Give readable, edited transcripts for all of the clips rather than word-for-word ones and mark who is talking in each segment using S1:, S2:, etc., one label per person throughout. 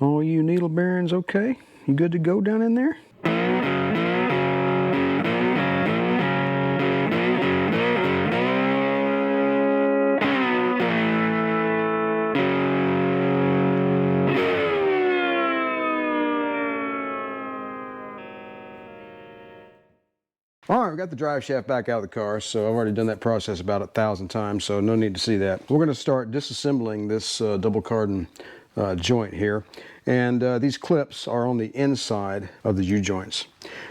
S1: All you needle bearings okay? You good to go down in there? All right, we got the drive shaft back out of the car, so I've already done that process about 1,000 times, so no need to see that. We're going to start disassembling this double cardan joint here, and these clips are on the inside of the U-joints.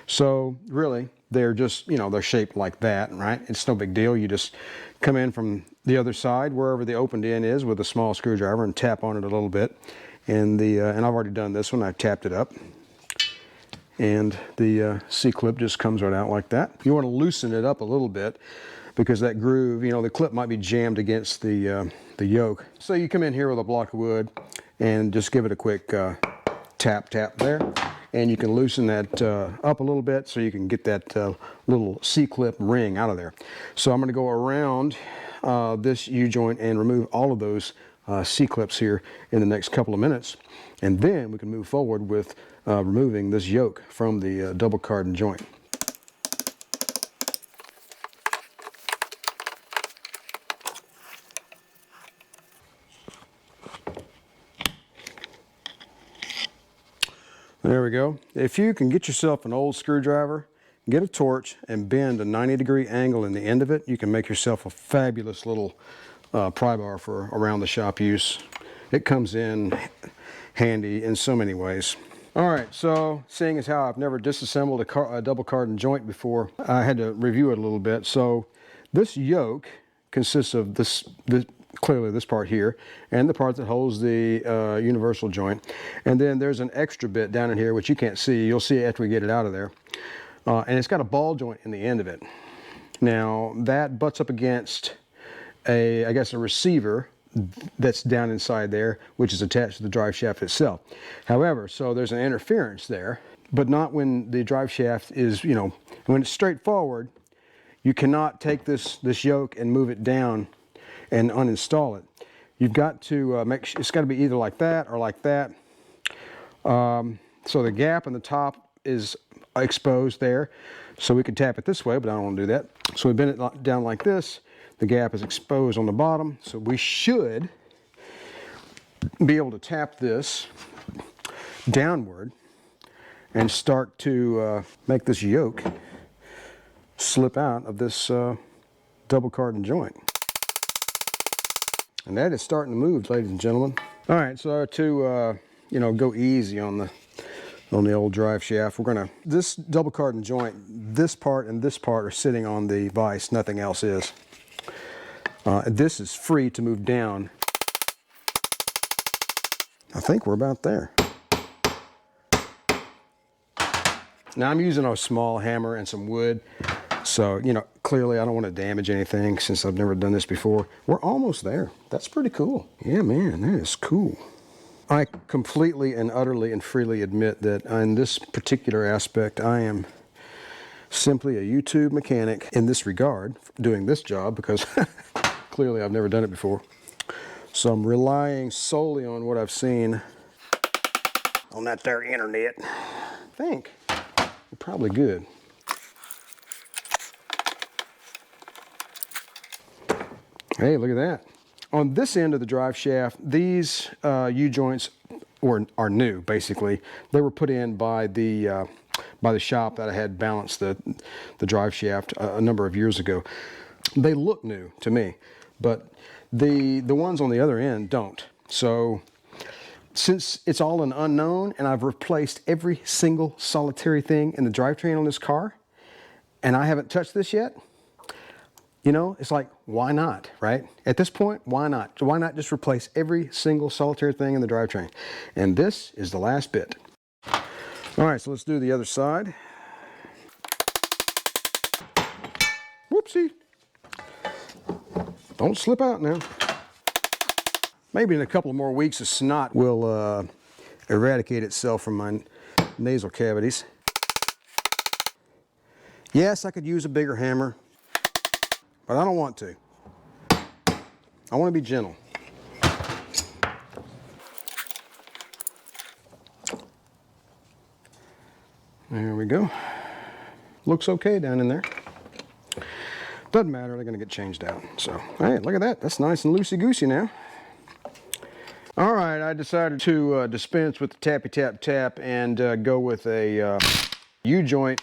S1: So really, they're just, you know, they're shaped like that, right? It's no big deal. You just come in from the other side, wherever the opened end is, with a small screwdriver and tap on it a little bit. And I've already done this one. I've tapped it up. And the C-clip just comes right out like that. You want to loosen it up a little bit because that groove, you know, the clip might be jammed against the yoke. So you come in here with a block of wood and just give it a quick tap there. And you can loosen that up a little bit so you can get that little C-clip ring out of there. So I'm going to go around this U-joint and remove all of those C-clips here in the next couple of minutes. And then we can move forward with removing this yoke from the double cardan joint. There we go. If you can get yourself an old screwdriver, get a torch and bend a 90-degree angle in the end of it, you can make yourself a fabulous little pry bar for around the shop use. It comes in handy in so many ways. All right, so seeing as how I've never disassembled a double cardan joint before, I had to review it a little bit. So this yoke consists of clearly this part here, and the part that holds the universal joint. And then there's an extra bit down in here, which you can't see. You'll see it after we get it out of there. And it's got a ball joint in the end of it. Now, that butts up against I guess a receiver that's down inside there, which is attached to the drive shaft itself. However, so there's an interference there, but not when the drive shaft is, you know, when it's straightforward. You cannot take this yoke and move it down and uninstall it. You've got to it's got to be either like that or like that. So the gap in the top is exposed there, so we could tap it this way, but I don't want to do that. So we bend it down like this. The gap is exposed on the bottom, so we should be able to tap this downward and start to make this yoke slip out of this double cardan joint. And that is starting to move, ladies and gentlemen. All right, so to you know, go easy on the old drive shaft, this double cardan joint, this part and this part are sitting on the vise, nothing else is. This is free to move down. I think we're about there. Now I'm using a small hammer and some wood, so, you know, clearly I don't want to damage anything since I've never done this before. We're almost there. That's pretty cool. Yeah, man, that is cool. I completely and utterly and freely admit that in this particular aspect, I am simply a YouTube mechanic in this regard, doing this job, because clearly I've never done it before. So I'm relying solely on what I've seen on that there internet. I think we're probably good. Hey, look at that. On this end of the drive shaft, these U-joints are new, basically. They were put in by the shop that I had balanced the drive shaft a number of years ago. They look new to me, but the ones on the other end don't. So since it's all an unknown and I've replaced every single solitary thing in the drivetrain on this car, and I haven't touched this yet, you know, it's like, why not, right? At this point, why not? Why not just replace every single solitary thing in the drivetrain? And this is the last bit. All right, so let's do the other side. Whoopsie. Don't slip out now. Maybe in a couple of more weeks, the snot will eradicate itself from my nasal cavities. Yes, I could use a bigger hammer, but I don't want to. I want to be gentle. There we go. Looks okay down in there. Doesn't matter, they're gonna get changed out. So, hey, look at that. That's nice and loosey-goosey now. All right, I decided to dispense with the tappy tap tap and go with a U-joint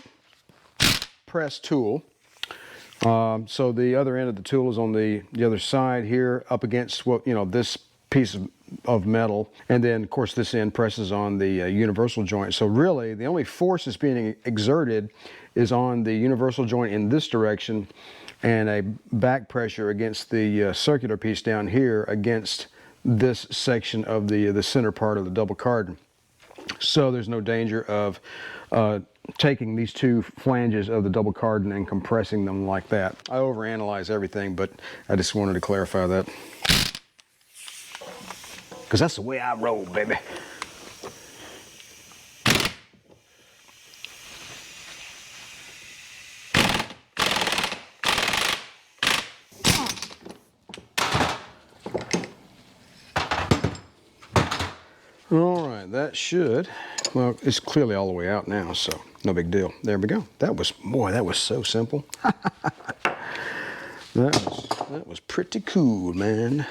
S1: press tool. So the other end of the tool is on the other side here, up against what, you know, this piece of metal, and then of course this end presses on the universal joint. So really the only force that's being exerted is on the universal joint in this direction, and a back pressure against the circular piece down here against this section of the center part of the double cardan. So there's no danger of taking these two flanges of the double cardan and compressing them like that. I overanalyze everything, but I just wanted to clarify that, because that's the way I roll, baby. All right, that should, well, it's clearly all the way out now, so no big deal. There we go. That was, boy, that was so simple. That was pretty cool, man.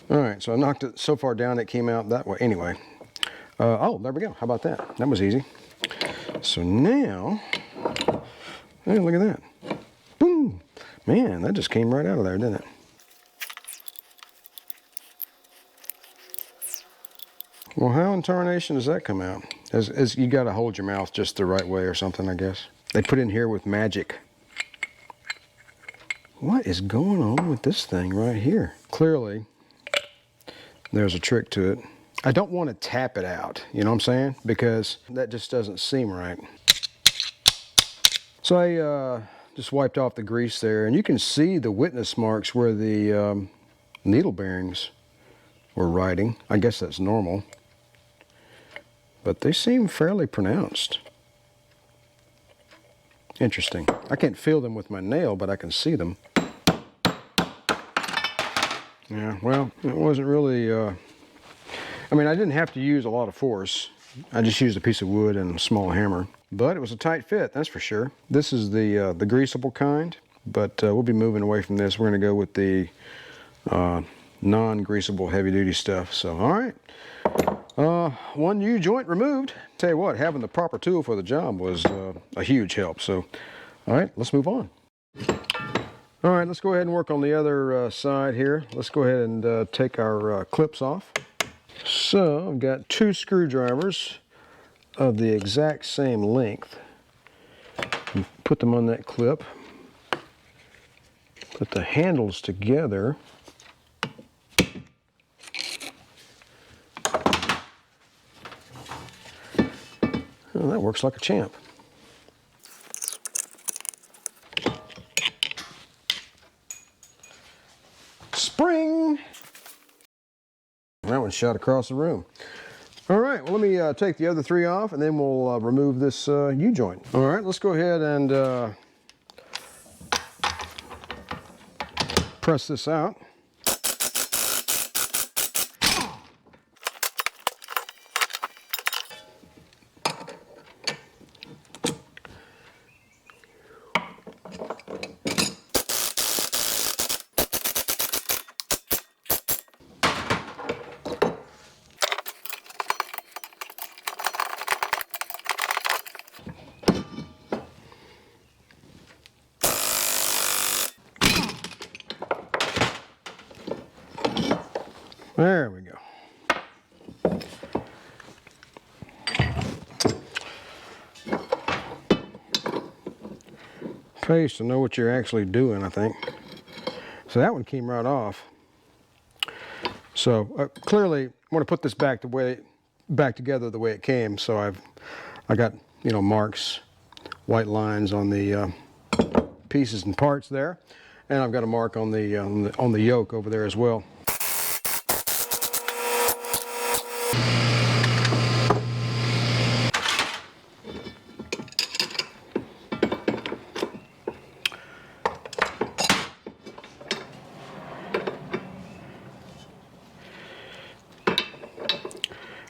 S1: All right, so I knocked it so far down it came out that way. Anyway, oh, there we go. How about that? That was easy. So now, hey, look at that. Boom. Man, that just came right out of there, didn't it? Well, how in tarnation does that come out? As you got to hold your mouth just the right way or something, I guess. They put in here with magic. What is going on with this thing right here? Clearly, there's a trick to it. I don't want to tap it out, you know what I'm saying? Because that just doesn't seem right. So I just wiped off the grease there, and you can see the witness marks where the needle bearings were riding. I guess that's normal. But they seem fairly pronounced. Interesting. I can't feel them with my nail, but I can see them. Yeah, well, it wasn't really, I mean, I didn't have to use a lot of force. I just used a piece of wood and a small hammer. But it was a tight fit, that's for sure. This is the greasable kind, but we'll be moving away from this. We're going to go with the non-greasable heavy-duty stuff. So, all right. One U-joint removed. Tell you what, having the proper tool for the job was a huge help. So, all right, let's move on. All right, let's go ahead and work on the other side here. Let's go ahead and take our clips off. So, I've got two screwdrivers of the exact same length. Put them on that clip. Put the handles together. Oh, that works like a champ. Spring! That one shot across the room. All right, well, let me take the other three off, and then we'll remove this U-joint. All right, let's go ahead and press this out. There we go. Pays to know what you're actually doing, I think. So that one came right off. So clearly, I want to put this back together the way it came. So I got, you know, marks, white lines on the pieces and parts there, and I've got a mark on the yoke over there as well.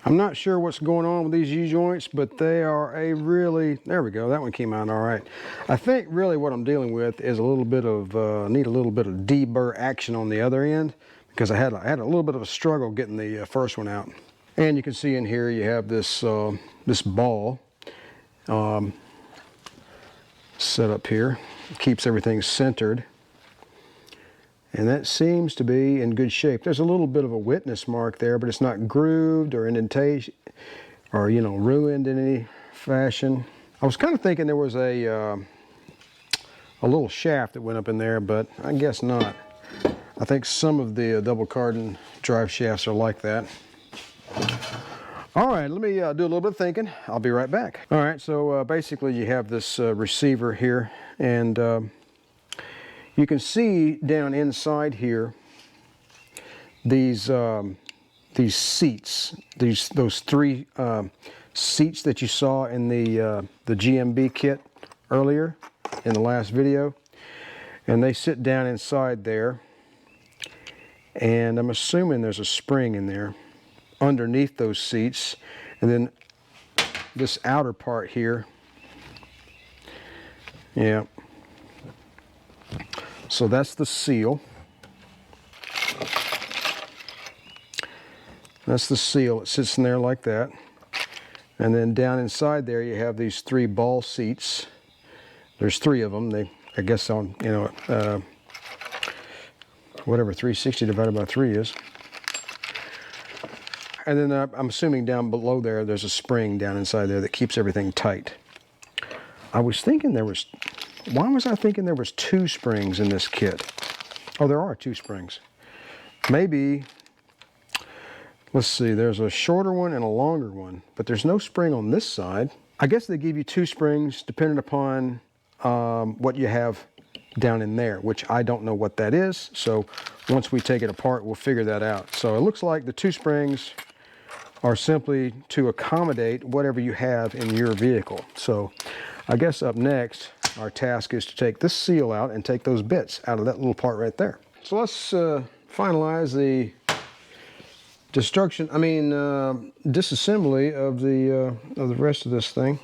S1: I'm not sure what's going on with these U-joints, but they are a really, there we go, that one came out all right. I think really what I'm dealing with is a little bit of, need a little bit of deburr action on the other end, because I had a little bit of a struggle getting the first one out. And you can see in here you have this, this ball set up here. It keeps everything centered. And that seems to be in good shape. There's a little bit of a witness mark there, but it's not grooved or indentation or, you know, ruined in any fashion. I was kind of thinking there was a little shaft that went up in there, but I guess not. I think some of the double Cardan drive shafts are like that. All right, let me do a little bit of thinking. I'll be right back. All right, so basically you have this receiver here, and you can see down inside here these seats, those three seats that you saw in the GMB kit earlier in the last video, and they sit down inside there. And I'm assuming there's a spring in there underneath those seats, and then this outer part here, yeah. So that's the seal. That's the seal. It sits in there like that. And then down inside there you have these three ball seats. There's three of them. They, I guess on, you know, whatever 360 divided by 3 is. And then I'm assuming down below there, there's a spring down inside there that keeps everything tight. I was thinking there was, why was I thinking there was 2 springs in this kit? Oh, there are 2 springs. Maybe, let's see, there's a shorter one and a longer one, but there's no spring on this side. I guess they give you 2 springs depending upon what you have down in there, which I don't know what that is. So once we take it apart, we'll figure that out. So it looks like the 2 springs are simply to accommodate whatever you have in your vehicle. So I guess up next, our task is to take this seal out and take those bits out of that little part right there. So let's finalize the disassembly of the rest of this thing.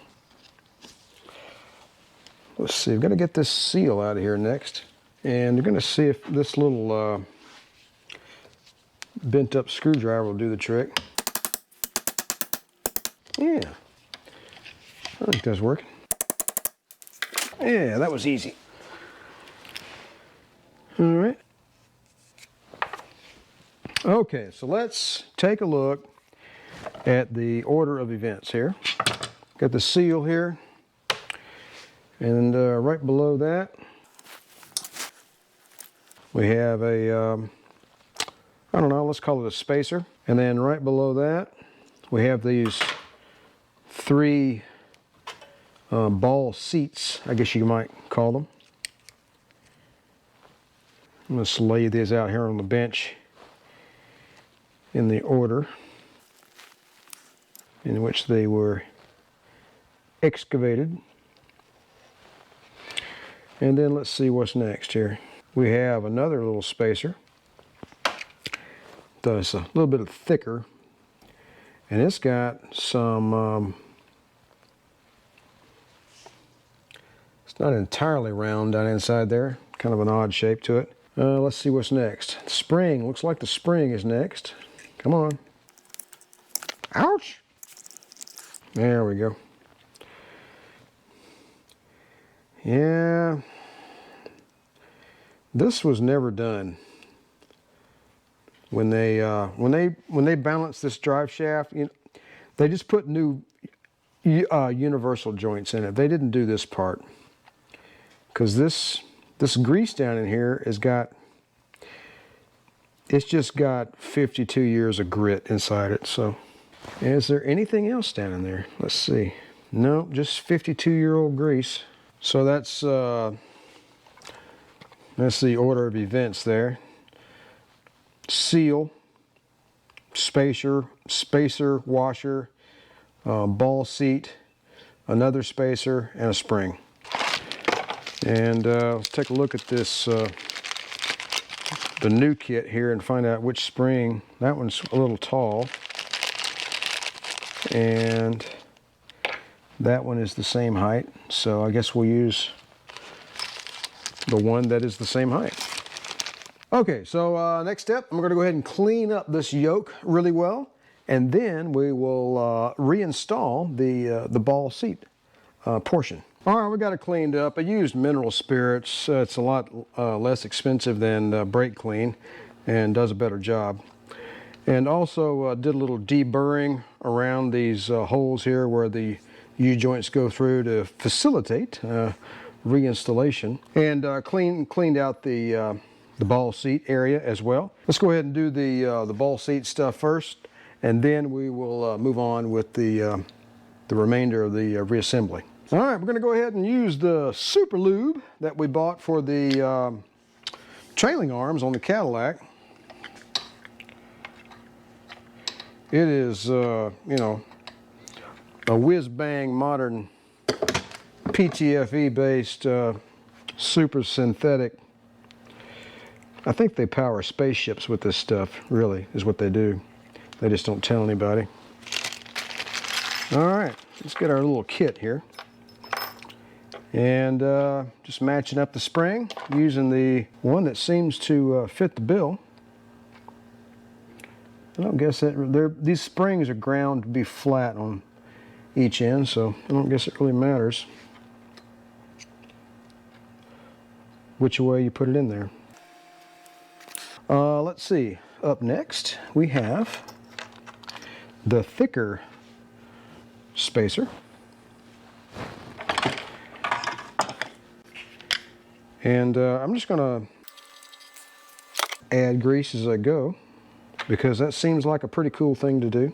S1: Let's see, we've got to get this seal out of here next. And we're going to see if this little bent up screwdriver will do the trick. Yeah, I think that's working. Yeah, that was easy. All right. Okay, so let's take a look at the order of events here. Got the seal here, and right below that we have a, I don't know, let's call it a spacer. And then right below that we have these 3 ball seats, I guess you might call them. I'm going to lay these out here on the bench in the order in which they were excavated. And then let's see what's next here. We have another little spacer that's a little bit thicker, and it's got some it's not entirely round down inside there, kind of an odd shape to it. Let's see what's next. The spring, looks like the spring is next. Come on. Ouch! There we go. Yeah, this was never done. When they balanced this drive shaft, you know, they just put new universal joints in it. They didn't do this part, because this grease down in here it's just got 52 years of grit inside it. So is there anything else down in there? Let's see. Nope, just 52-year-old grease. So that's the order of events there. Seal, spacer, washer, ball seat, another spacer, and a spring. And let's take a look at this, the new kit here, and find out which spring. That one's a little tall. and that one is the same height, so I guess we'll use the one that is the same height. Okay, so next step, I'm going to go ahead and clean up this yoke really well, and then we will reinstall the ball seat portion. All right, we got it cleaned up. I used mineral spirits. It's a lot less expensive than brake clean and does a better job. And also did a little deburring around these holes here where the U-joints go through to facilitate reinstallation, and cleaned out the ball seat area as well. Let's go ahead and do the ball seat stuff first, and then we will move on with the remainder of the reassembly. All right, we're going to go ahead and use the super lube that we bought for the trailing arms on the Cadillac. It is, you know, a whiz-bang modern PTFE-based super synthetic. I think they power spaceships with this stuff, really, is what they do. They just don't tell anybody. All right, let's get our little kit here. And just matching up the spring using the one that seems to fit the bill. I don't guess that these springs are ground to be flat on each end, so I don't guess it really matters which way you put it in there. Let's see. Up next, we have the thicker spacer. And I'm just going to add grease as I go, because that seems like a pretty cool thing to do.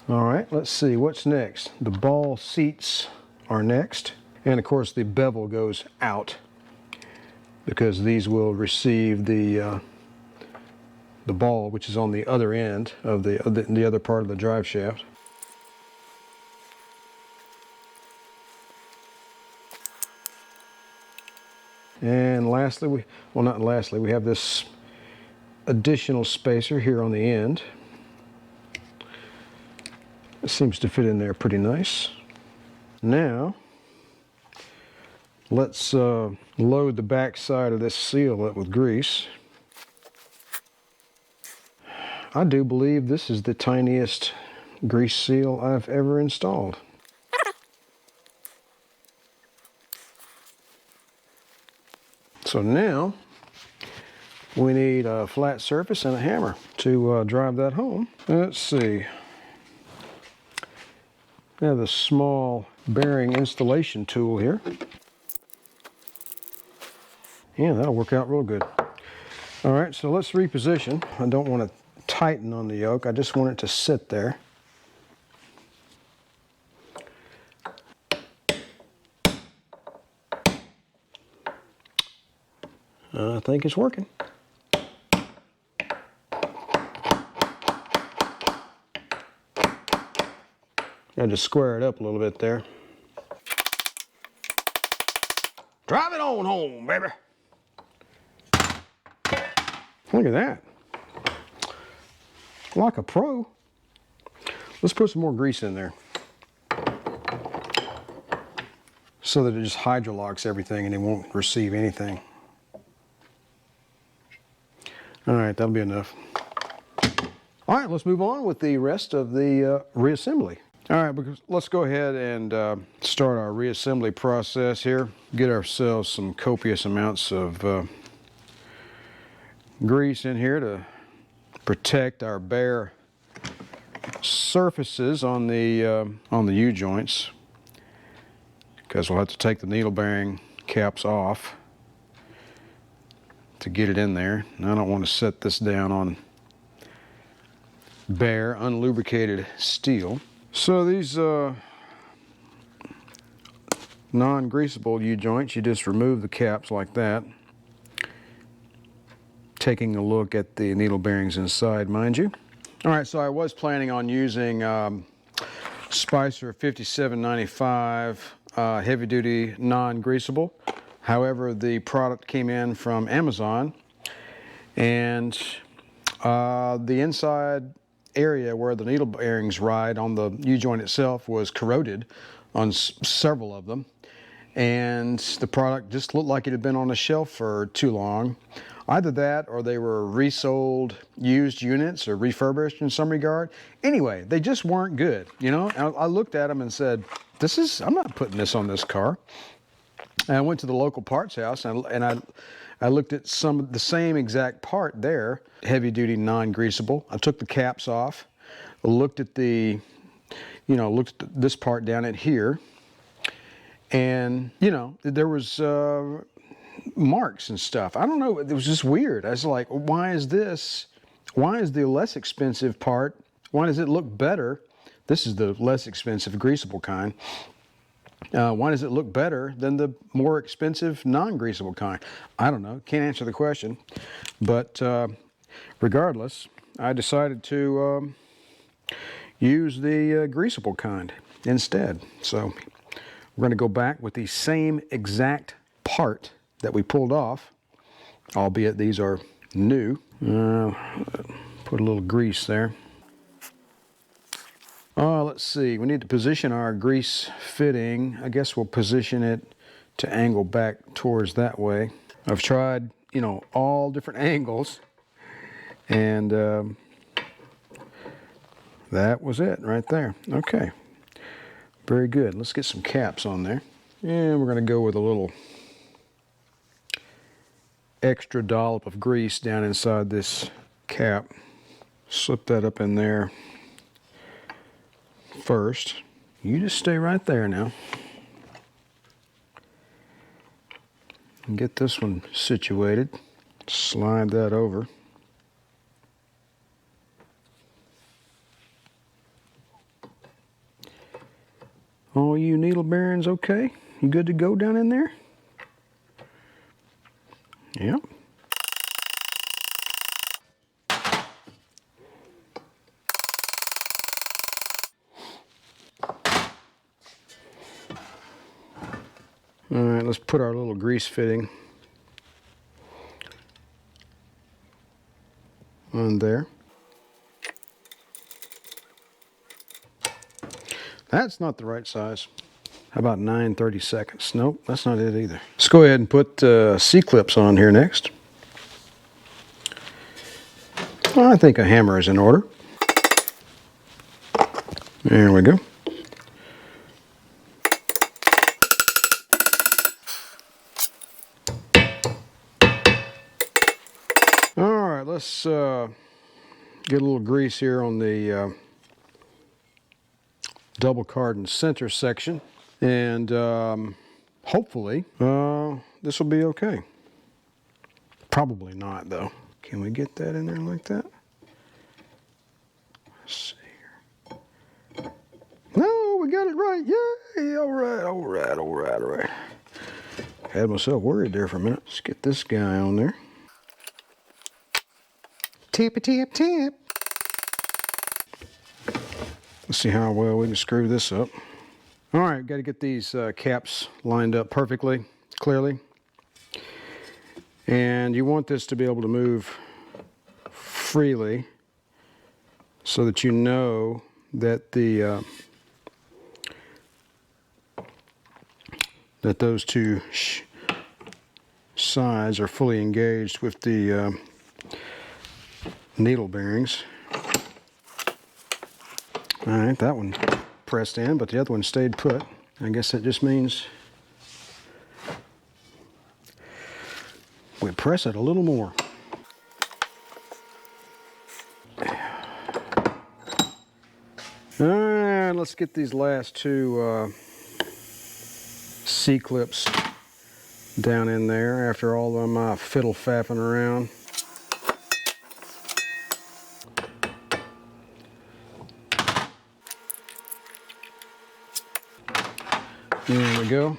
S1: All right, let's see, what's next? The ball seats are next. And of course the bevel goes out, because these will receive the ball, which is on the other end of the other part of the drive shaft. And lastly, well, not lastly, we have this additional spacer here on the end. It seems to fit in there pretty nice. Now, let's load the back side of this seal up with grease. I do believe this is the tiniest grease seal I've ever installed. So now we need a flat surface and a hammer to drive that home. Let's see. I have a small bearing installation tool here. Yeah, that'll work out real good. All right, so let's reposition. I don't want to tighten on the yoke. I just want it to sit there. I think it's working. Got to square it up a little bit there. Drive it on home, baby. Look at that. Like a pro. Let's put some more grease in there, so that it just hydrolocks everything and it won't receive anything. All right, that'll be enough. All right, let's move on with the rest of the reassembly. All right, let's go ahead and start our reassembly process here. Get ourselves some copious amounts of grease in here to protect our bare surfaces on the U-joints, because we'll have to take the needle bearing caps off to get it in there. And I don't want to set this down on bare, unlubricated steel. So these non-greasable U-joints, you just remove the caps like that. Taking a look at the needle bearings inside, mind you. All right, so I was planning on using Spicer 5795 heavy-duty non-greasable. However, the product came in from Amazon, and the inside area where the needle bearings ride on the U-joint itself was corroded on several of them, and the product just looked like it had been on the shelf for too long. Either that or they were resold used units or refurbished in some regard. Anyway, they just weren't good, you know. I looked at them and said, I'm not putting this on this car. And I went to the local parts house and I looked at some of the same exact part there, heavy duty non-greasable. I took the caps off, looked at looked at this part down at here, and there was marks and stuff. I don't know, it was just weird. I was like, why is the less expensive part, why does it look better? This is the less expensive greasable kind. Why does it look better than the more expensive non-greasable kind? I don't know, can't answer the question. But regardless, I decided to use the greasable kind instead. So we're going to go back with the same exact part that we pulled off, albeit these are new. Put a little grease there. Let's see, we need to position our grease fitting. I guess we'll position it to angle back towards that way. I've tried, all different angles, and that was it right there. Okay, very good. Let's get some caps on there. And we're going to go with a little extra dollop of grease down inside this cap. Slip that up in there first. You just stay right there now. And get this one situated. Slide that over. All you needle bearings okay? You good to go down in there? Yep. All right, let's put our little grease fitting on there. That's not the right size. How about 9/32? Nope, that's not it either. Let's go ahead and put C-clips on here next. I think a hammer is in order. There we go. All right, let's get a little grease here on the double Cardan center section, and hopefully this will be okay. Probably not though. Can we get that in there like that? Let's see here. No, we got it right. Yay! All right, all right, all right, all right. Had myself worried there for a minute. Let's get this guy on there. Tippy tip tip. Let's see how well we can screw this up. All right, got to get these caps lined up perfectly, clearly. And you want this to be able to move freely so that you know that the that those two sides are fully engaged with the needle bearings. All right, that one pressed in, but the other one stayed put. I guess that just means we press it a little more. All right, let's get these last two C-clips down in there after all of my fiddle-faffing around. There we go.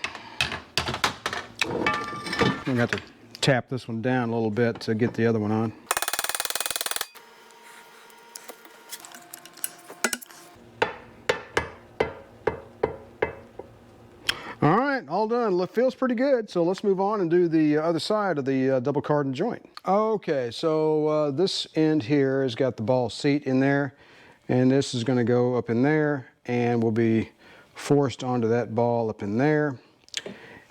S1: I got to tap this one down a little bit to get the other one on. All right, all done. Feels pretty good. So let's move on and do the other side of the double Cardan joint. Okay, so this end here has got the ball seat in there. and this is going to go up in there and will be forced onto that ball up in there.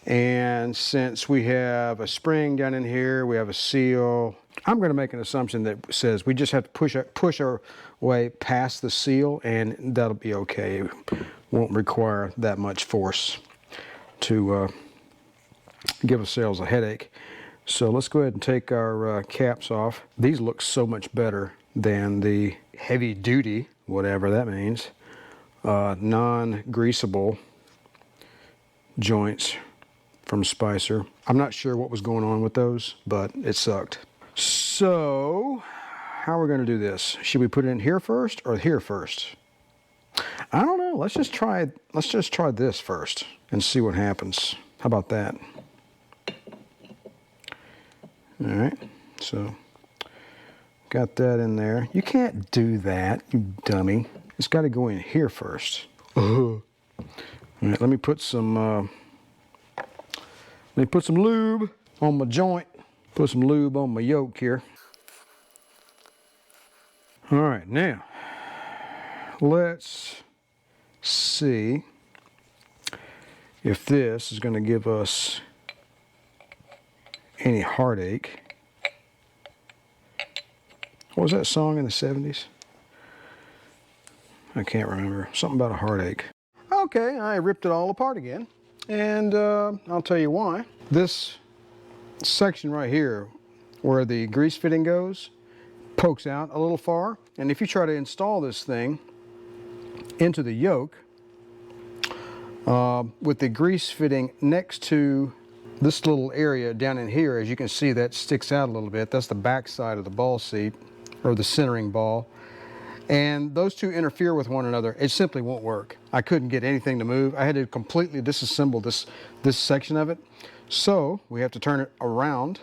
S1: And since we have a spring down in here, we have a seal, I'm going to make an assumption that says we just have to push our way past the seal, and that'll be okay. It won't require that much force to give ourselves a headache. So let's go ahead and take our caps off. These look so much better than the heavy duty, whatever that means, non-greasable joints from Spicer. I'm not sure what was going on with those, but it sucked. So how are we going to do this? Should we put it in here first or here first? I don't know. Let's just try this first and see what happens. How about that? All right, so got that in there. You can't do that, you dummy. It's got to go in here first. All right, let me put some lube on my joint. Put some lube on my yoke here. All right, now let's see if this is going to give us any heartache. What was that song in the 70s? I can't remember. Something about a heartache. Okay, I ripped it all apart again. And I'll tell you why. This section right here, where the grease fitting goes, pokes out a little far. And if you try to install this thing into the yoke, with the grease fitting next to this little area down in here, as you can see, that sticks out a little bit. That's the back side of the ball seat, or the centering ball. And those two interfere with one another. It simply won't work. I couldn't get anything to move. I had to completely disassemble this section of it. So we have to turn it around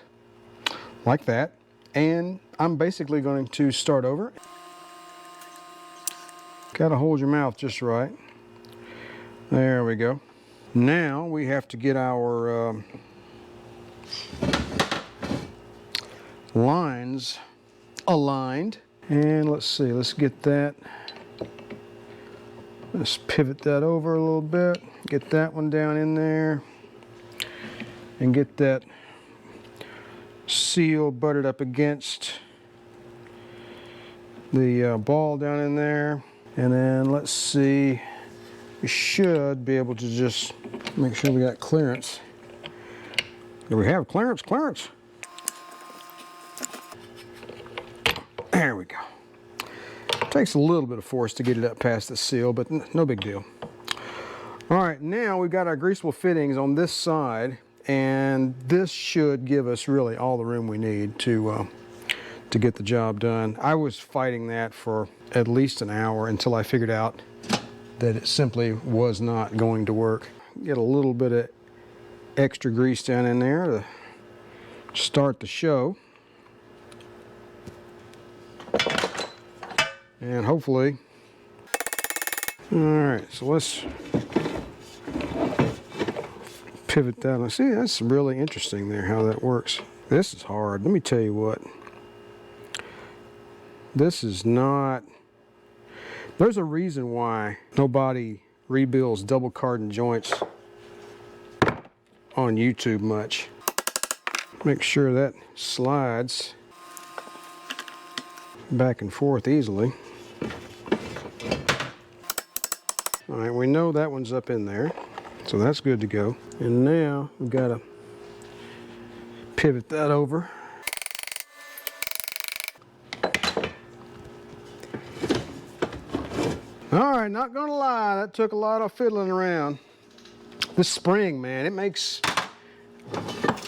S1: like that. And I'm basically going to start over. Gotta hold your mouth just right. There we go. Now we have to get our lines aligned. And let's see, let's get that. Let's pivot that over a little bit. Get that one down in there. And get that seal butted up against the ball down in there. And then let's see, we should be able to just make sure we got clearance. Do we have clearance? Clearance. There we go. Takes a little bit of force to get it up past the seal, but no big deal. All right, now we've got our greasable fittings on this side, and this should give us really all the room we need to get the job done. I was fighting that for at least an hour until I figured out that it simply was not going to work. Get a little bit of extra grease down in there to start the show. And hopefully, all right, so let's pivot that. Let's see, that's really interesting there, how that works. This is hard. Let me tell you what. This is not, there's a reason why nobody rebuilds double Cardan joints on YouTube much. Make sure that slides back and forth easily. All right, we know that one's up in there, so that's good to go. And now we've got to pivot that over. All right, not gonna lie, that took a lot of fiddling around. This spring, man, it makes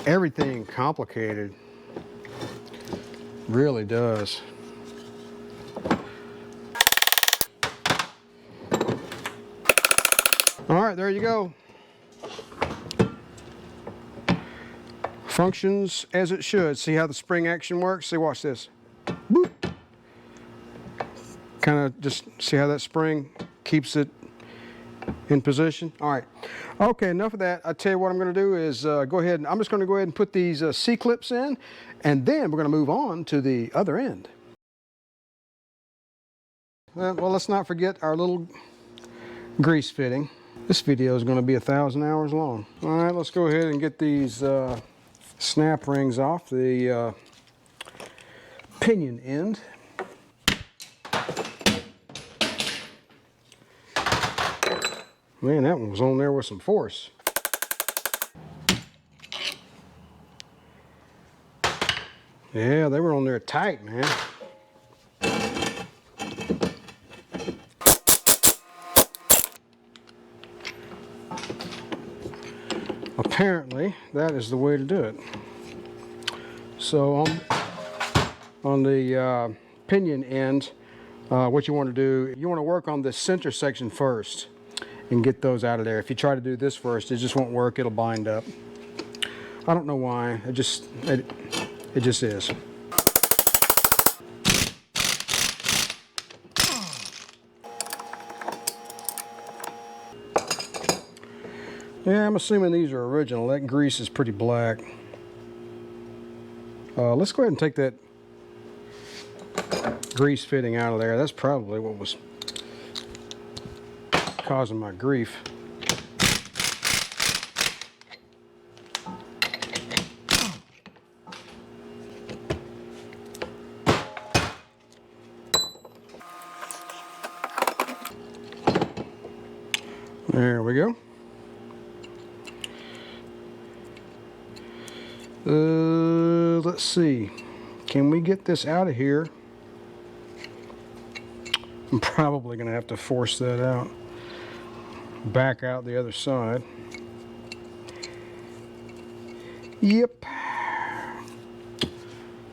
S1: everything complicated. Really does. All right, there you go. Functions as it should. See how the spring action works? See, watch this. Boop. Kind of just see how that spring keeps it in position. All right. Okay, enough of that. I tell you what I'm going to do is go ahead and I'm just going to go ahead and put these C-clips in, and then we're going to move on to the other end. Well, let's not forget our little grease fitting. This video is going to be 1,000 hours long. All right, let's go ahead and get these snap rings off the pinion end. Man, that one was on there with some force. Yeah, they were on there tight, man. Apparently, that is the way to do it. So on the pinion end, what you want to do, you want to work on the center section first and get those out of there. If you try to do this first, it just won't work. It'll bind up. I don't know why. It just is. Yeah, I'm assuming these are original. That grease is pretty black. Let's go ahead and take that grease fitting out of there. That's probably what was causing my grief. There we go. Let's see. Can we get this out of here? I'm probably going to have to force that out. Back out the other side. Yep.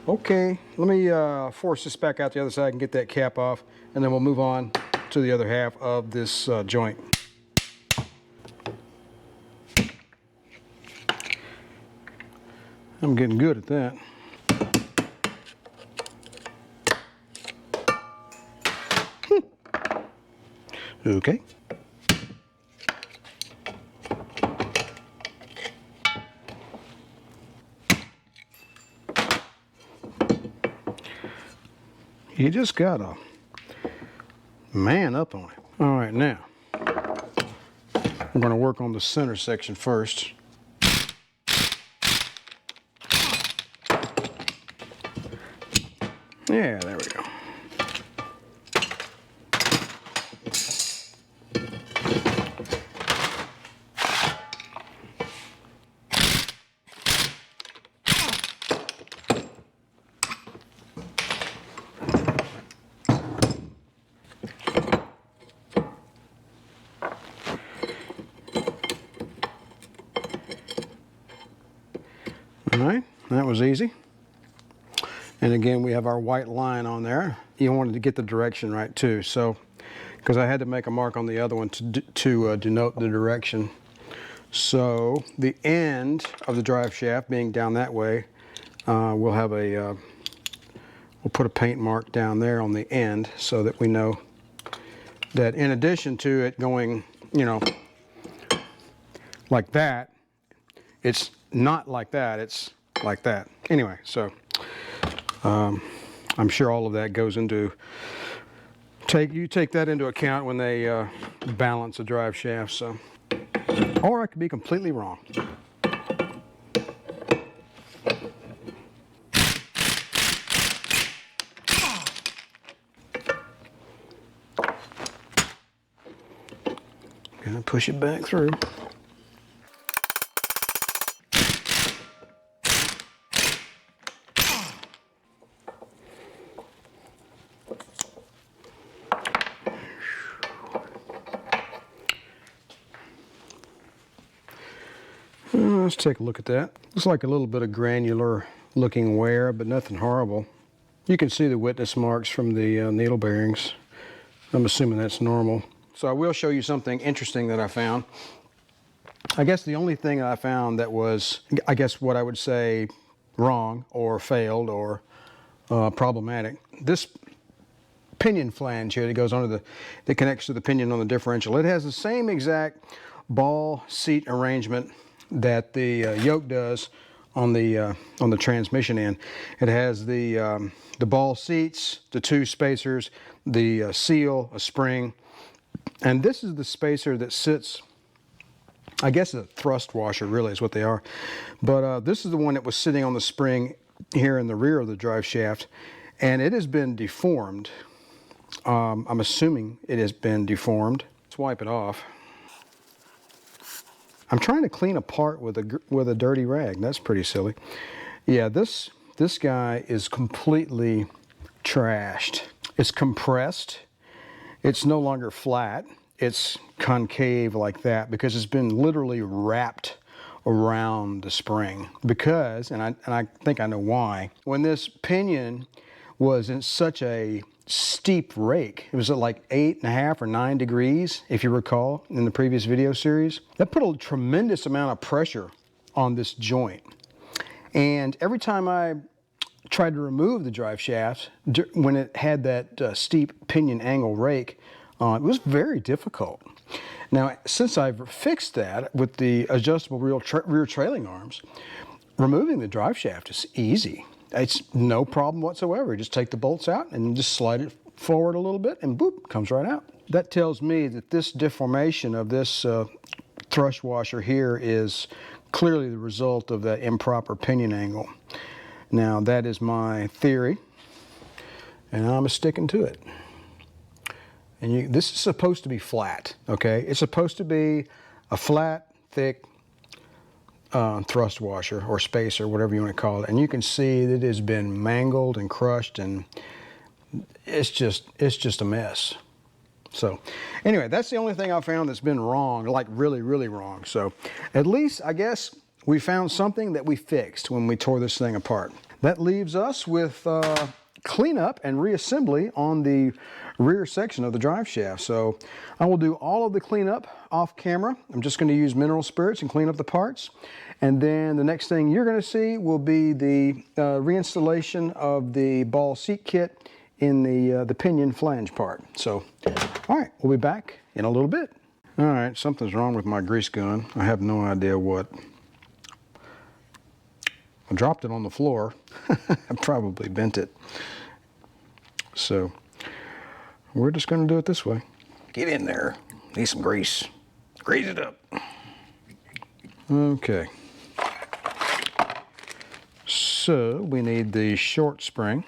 S1: Okay, let me force this back out the other side and get that cap off, and then we'll move on to the other half of this joint. I'm getting good at that. Okay. You just gotta man up on it. All right, now we're going to work on the center section first. Yeah, there we go. All right, that was easy. And again, we have our white line on there. You wanted to get the direction right too. So, because I had to make a mark on the other one to denote the direction. So the end of the drive shaft being down that way, we'll have a, we'll put a paint mark down there on the end so that we know that in addition to it going, you know, like that, it's not like that, it's like that. Anyway, so I'm sure all of that goes into, you take that into account when they balance a drive shaft. So, or I could be completely wrong. Gonna push it back through. Let's take a look at that. Looks like a little bit of granular looking wear, but nothing horrible. You can see the witness marks from the needle bearings. I'm assuming that's normal. So I will show you something interesting that I found. I guess the only thing I found that was, I guess what I would say wrong or failed or problematic. This pinion flange here that goes under that connects to the pinion on the differential. It has the same exact ball seat arrangement that the yoke does on the transmission end. It has the ball seats, the 2 spacers, the seal, a spring, and this is the spacer that sits, I guess a thrust washer really is what they are, but this is the one that was sitting on the spring here in the rear of the drive shaft, and it has been deformed. I'm assuming it has been deformed. Let's wipe it off. I'm trying to clean a part with a dirty rag. That's pretty silly. Yeah, this guy is completely trashed. It's compressed. It's no longer flat. It's concave like that because it's been literally wrapped around the spring. Because, and I think I know why, when this pinion was in such a steep rake, it was at like 8.5 or 9 degrees, if you recall, in the previous video series. That put a tremendous amount of pressure on this joint. And every time I tried to remove the drive shaft, when it had that steep pinion angle rake, it was very difficult. Now, since I've fixed that with the adjustable rear trailing arms, removing the drive shaft is easy. It's no problem whatsoever. You just take the bolts out and just slide it forward a little bit and boop, comes right out. That tells me that this deformation of this thrust washer here is clearly the result of that improper pinion angle. Now, that is my theory, and I'm sticking to it. And this is supposed to be flat, okay? It's supposed to be a flat, thick thrust washer or spacer, whatever you want to call it. And you can see that it has been mangled and crushed, and it's just a mess. So anyway, that's the only thing I found that's been wrong, like really, really wrong. So at least I guess we found something that we fixed when we tore this thing apart. That leaves us with cleanup and reassembly on the rear section of the drive shaft. So I will do all of the cleanup off camera. I'm just going to use mineral spirits and clean up the parts. And then the next thing you're going to see will be the reinstallation of the ball seat kit in the pinion flange part. So, all right, we'll be back in a little bit. All right, something's wrong with my grease gun. I have no idea what. I dropped it on the floor. I probably bent it. So we're just going to do it this way. Get in there. Need some grease. Grease it up. Okay. So we need the short spring.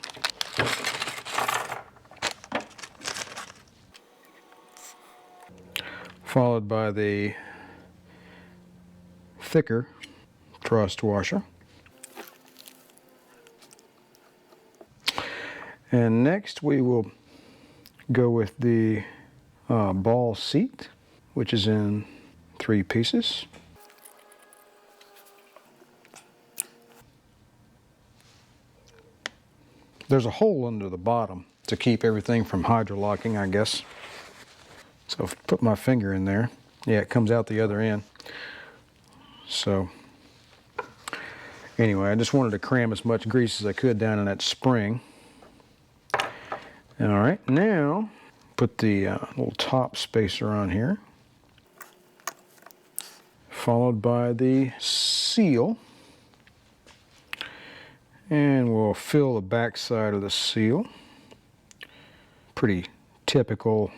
S1: Followed by the thicker thrust washer. And next we will go with the ball seat, which is in 3 pieces. There's a hole under the bottom to keep everything from hydrolocking, I guess. So if I put my finger in there, yeah, it comes out the other end. So anyway, I just wanted to cram as much grease as I could down in that spring. All right, now put the little top spacer on here, followed by the seal, and we'll fill the back side of the seal. Pretty typical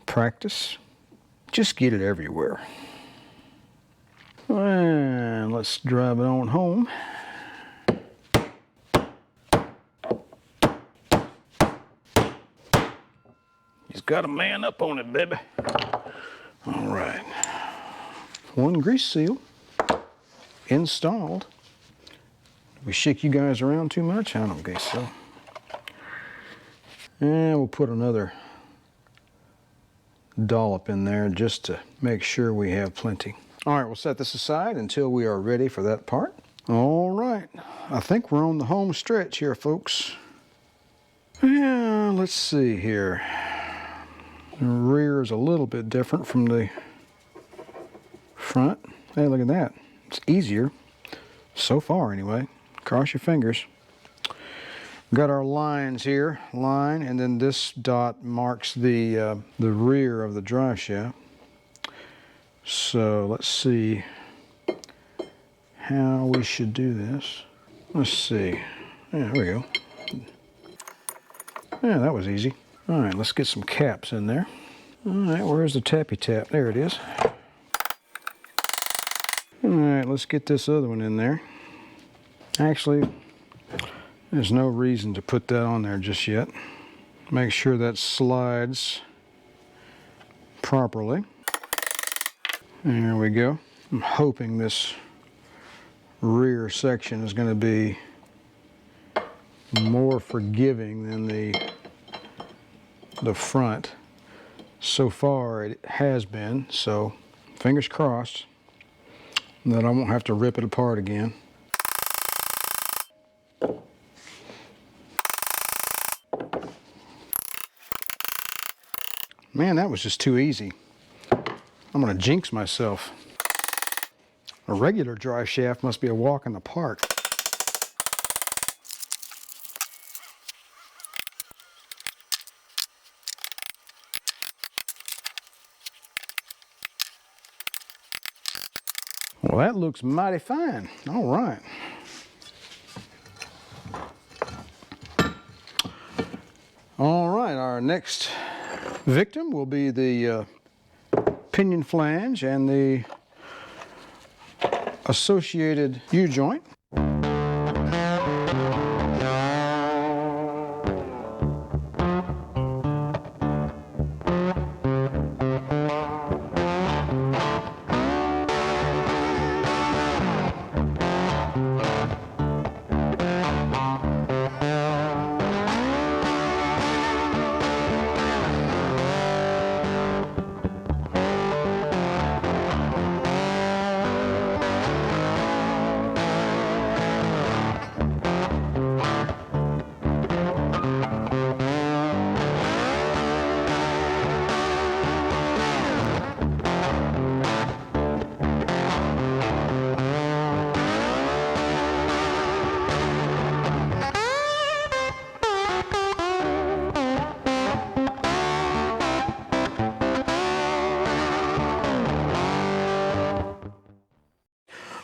S1: practice. Just get it everywhere. And let's drive it on home. He's got a man up on it, baby. All right. 1 grease seal installed. Did we shake you guys around too much? I don't guess so. And we'll put another dollop in there just to make sure we have plenty. All right, we'll set this aside until we are ready for that part. All right, I think we're on the home stretch here, folks. Yeah, let's see here. The rear is a little bit different from the front. Hey, look at that. It's easier, so far anyway. Cross your fingers. Got our lines here, line, and then this dot marks the rear of the drive shaft. So let's see how we should do this. Let's see. Yeah, there we go. Yeah, that was easy. All right, let's get some caps in there. All right, where's the tappy tap? There it is. All right, let's get this other one in there. Actually, there's no reason to put that on there just yet. Make sure that slides properly. There we go. I'm hoping this rear section is going to be more forgiving than the front. So far it has been, so fingers crossed that I won't have to rip it apart again. Man, that was just too easy. I'm gonna jinx myself. A regular drive shaft must be a walk in the park. Well, that looks mighty fine. All right. All right, our next victim will be the pinion flange and the associated U-joint.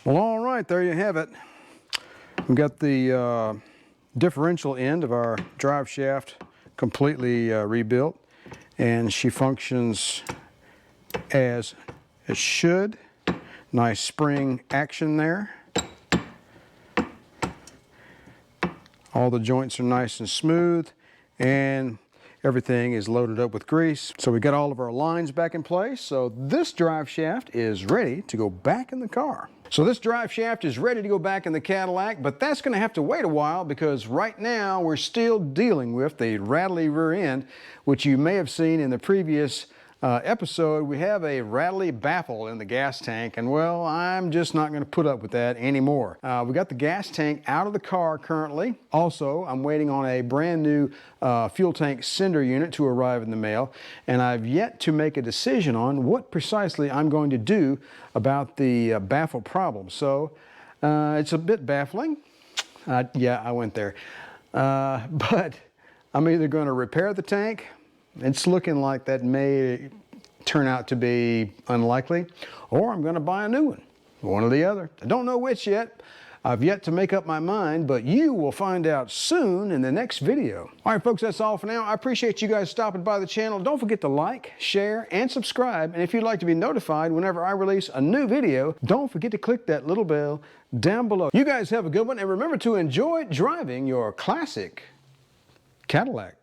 S1: Well, all right, there you have it. We've got the differential end of our drive shaft completely rebuilt, and she functions as it should. Nice spring action there. All the joints are nice and smooth, and everything is loaded up with grease. So we got all of our lines back in place. So this drive shaft is ready to go back in the car. So this drive shaft is ready to go back in the Cadillac, but that's going to have to wait a while because right now we're still dealing with the rattly rear end, which you may have seen in the previous episode. We have a rattly baffle in the gas tank, and well, I'm just not going to put up with that anymore. We got the gas tank out of the car currently. Also, I'm waiting on a brand new fuel tank sender unit to arrive in the mail, and I've yet to make a decision on what precisely I'm going to do about the baffle problem. So it's a bit baffling. Yeah, I went there. But I'm either going to repair the tank. It's looking like that may turn out to be unlikely, or I'm going to buy a new one. One or the other. I don't know which yet. I've yet to make up my mind, but you will find out soon in the next video. All right, folks, that's all for now. I appreciate you guys stopping by the channel. Don't forget to like, share, and subscribe. And if you'd like to be notified whenever I release a new video, don't forget to click that little bell down below. You guys have a good one, and remember to enjoy driving your classic Cadillac.